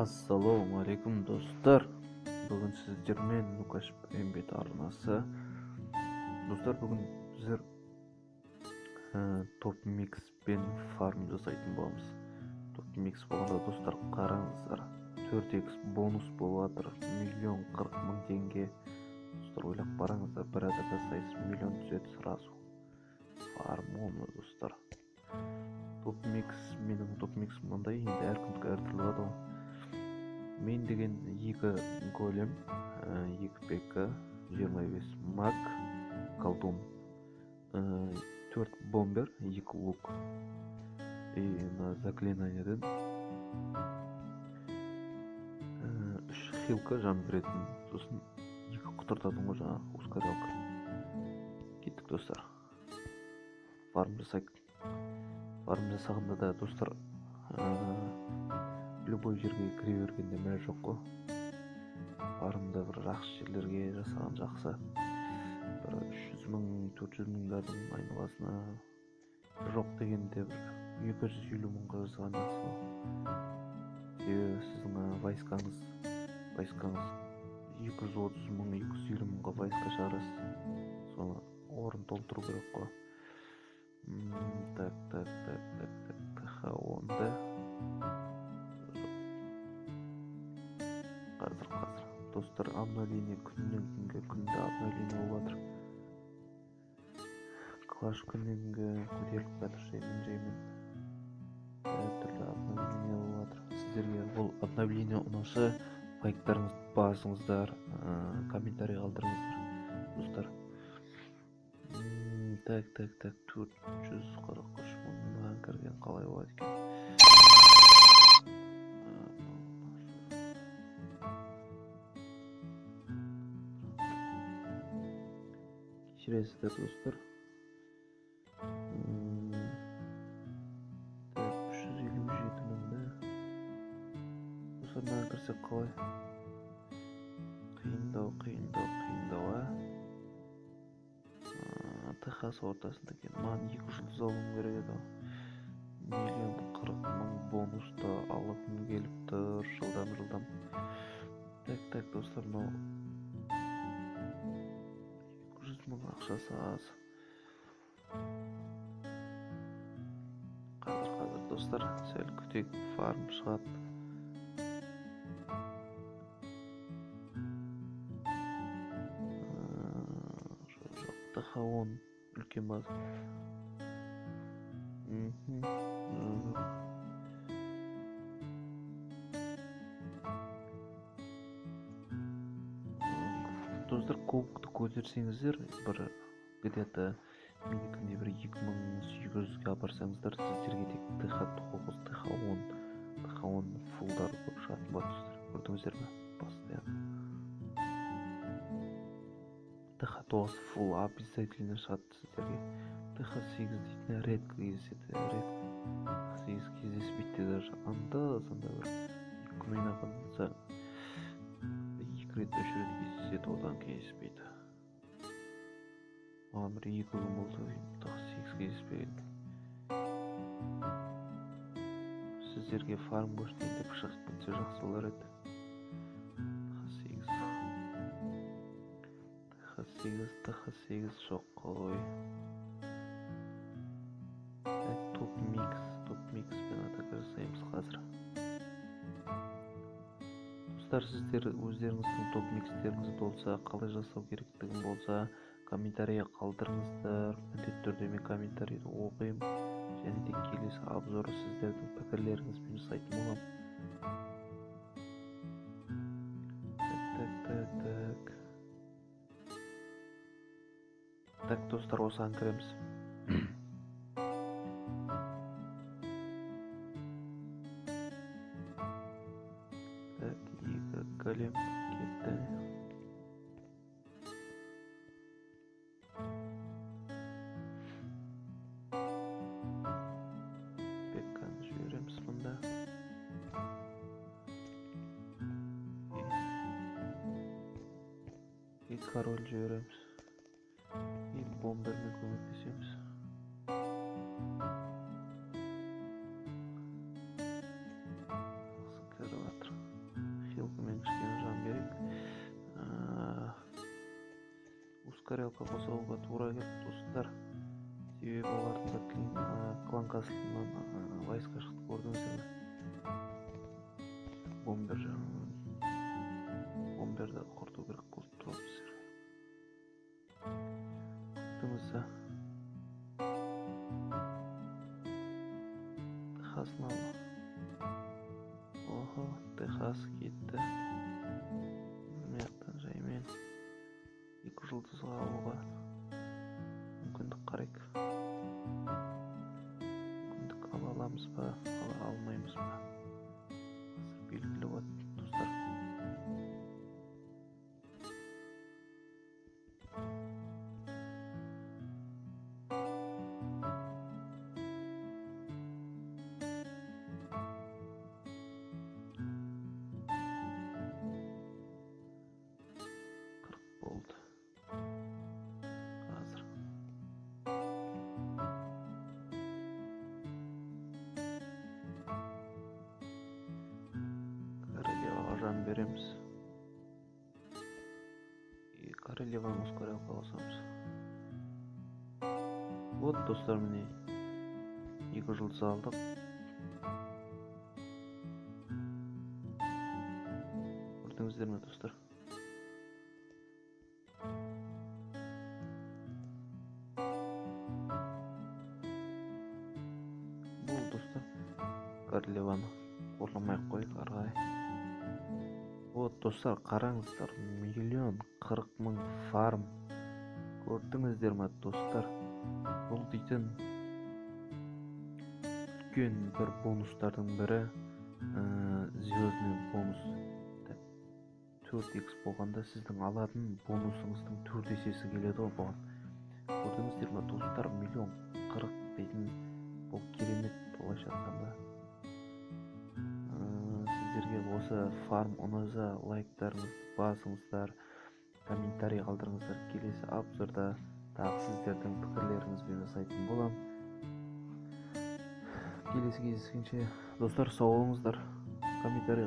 Assalomu alaykum do'stlar. Bugun sizlarмен Lukash Embed arnasi. Do'stlar, bugun bizlar Top Mix ben farm жасайтын боламыз. Top Mix болғанда достар, қараңыздар. 4x бонус болып жатыр. 1,40,000 теңге. Достар, ойлап қараңыздар, бір адада сайыс миллион түседі сразу. Farm оны достар. Top Mix, менің Top Mix мындай, енді әркімдікі әртүрлі болады ғой. Мен деген 2 голем, 2 ПК, 25 маг, колдун, 4 бомбер, 2 лук. И на заклинаниеден 3 хилка жан беретін. Сосын 2 құтыртатын ғой жаңа ускорялка. Кеттік достар. Фарм жасайық. Фарм жасағанда да достар, любой жерге кіре бергенде мән жоқ қой. Фармда бір жақсы жерлерге жасаған жақсы. Бір 300,000, 400,000-дардың айналасына, жоқ дегенде бір 250,000-ға жасаған жақсы. Себебі сіздің войскаңыз 230,000, 250,000-ға войска шығарасыз. Соны орын толтыру керек қой. Онда қазір достар, обновление күннен күнге обновление болып жатыр. Клаш күннен күнге көтеріліп жатыр, жаймен әртүрлі обновление болып жатыр. Сіздерге бұл обновление ұнаса, лайктарыңызды басыңыздар, комментарий қалдырыңыздар достар. 443,000 кірген қалай болады екен? Кешіресіздер достар. 357,000-да. Достар, маған кірсек қалай? Қиындау, Техас ортасында екен. Маған 2 жұлдыз алуым керек еді. 1,40,000 бонусты алғым келіп тұр жылдам. Так достар, но 200,000 ақшасы аз. Қазір достар, сәл күтейік, фарм шығады. Тахаон үлкен база. Достар, кубокты көтерсеңіздер, бір где-то менікінде бір 2,800-ге апарсаңыздар, сіздерге тек ТХ9, ТХ10 фулдар көп шығатын болады достар. Көрдіңіздер ме? Постоянно. ТХ9 фул обязательно шығады сіздерге. ТХ8 дейтін редко кездеседі. ТХ8 кездеспейді, даже анда-санда бір 2 миына қалса 2 рет, 3 рет кездеседі, одан кездеспейді. Маған бір 2 күн болды, ТХ8 кездеспеген. Сіздерге фарм көшінен деп шығып кетсе жақсы болар еді. ТХ8 жоқ қой. Топ Mix пен атака жасаймыз қазір. Достар, сіздер өздеріңіздің Top Mixтеріңіз болса, қалай жасау керектігін болса, комментария қалдырыңыздар. Міндетті түрде мен комментарийді оқимын. Және де келесі обзоры сіздердің пікірлеріңізбен жасайтын боламын. Так, достар, осыған кіреміз. Так, 2 голем кетті. Пекканы жібереміз мұнда. И король жібереміз. И бомбермен көмектесеміз. Кіріп жатыр. ускорялка косууга туура келди достор. Себеби алардын да клан касылынан войска чыкты, көрдүңүздөрбү? Бомберди куртуу керек болуп турат силерге. Күтүңүз. Техасны ал. Ого, Техас кетти. Мыяктан жаймен 2 жылдызга алууга мүмкүндүк карайт. Мүмкүндүк ала аламызбы, ала алмайбызбы? Азыр белгилүү болот достор. Болду. Азыр королевага жан беремиз. И королеваны ускорялка басабыз. Вот достор, міне 2 жылдыз алдык. Көрдүңүздөрбү достор? Бул достор королеваны ууламай коюп аргай. Вот достор, караңыздар, 1,40,000 фарм. Көрдүңүздөрбү достор? Бул дейтин үлкен bir бонустардын бири звездный бонус. 4x болгондо сиздин алатын бонусуңуздун 4 эсеси келет го буга. Көрдүңүздөрбү достор, 1,40,000 дейтин бул керемет болуп атканда. Сиздерге осы фарм унаса, лайктарыңызды басыңыздар, комментарий калтырыңыздар. Келесі обзорда дагы сиздердин пикирлериңизди жасайтын болом. Келесі кездескенче достор, сау болуңуздар. Комментарий